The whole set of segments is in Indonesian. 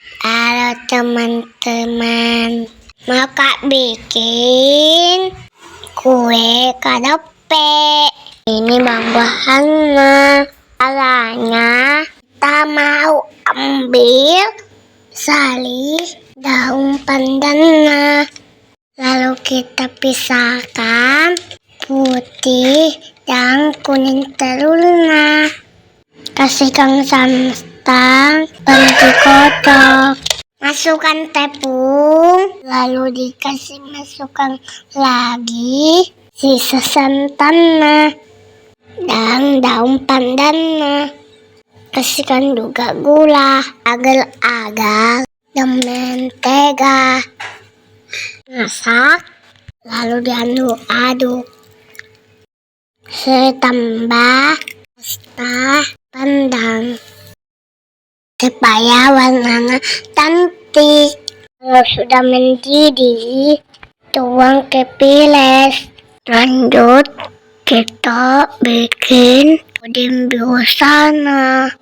Halo teman-teman, mau Kak bikin kue kadope. Ini bahan-bahannya. Caranya kita mau ambil sali daun pandannya, lalu kita pisahkan putih dan kuning telurnya. Kasihkan santan dan dikocok. Masukkan tepung, lalu masukkan lagi sisa santannya dan daun pandannya. Kasihkan juga gula, agar-agar dan mentega. Masak, lalu diaduk-aduk. Saya tambah pasta pandan supaya warnanya cantik. Kalau sudah mendidih, tuang ke piles. Lanjut kita bikin puding biusana.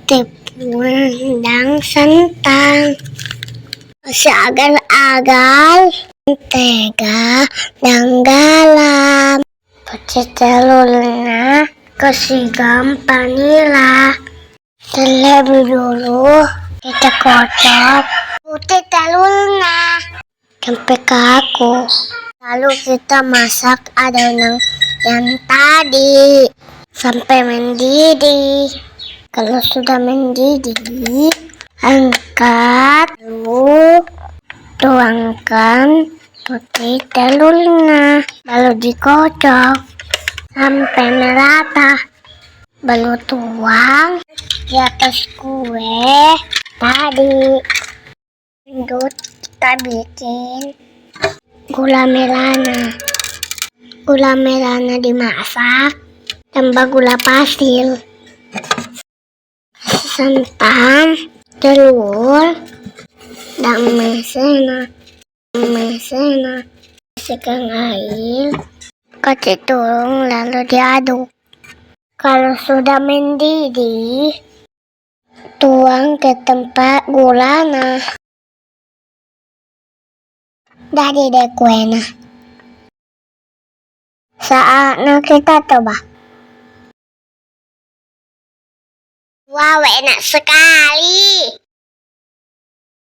Tepung dan santan, kasih agar-agar mentega dan garam. Pakai telurnya, kasih vanila. Terlebih dulu kita kocok putih telurnya sampai kaku. Lalu kita masak adonan yang tadi sampai mendidih. Kalau sudah mendidih, angkat, lalu tuangkan putih telurnya, lalu dikocok sampai merata. Baru tuang di atas kue tadi. Lanjut kita bikin gula merahnya. Gula merahnya dimasak, tambah gula pasir, santan, telur, dan maizena. Kasihkan air, kasih turun, lalu diaduk. Kalau sudah mendidih, tuang ke tempat gulanya. Jadi deh kuenya. Saatnya kita coba. Wow, enak sekali.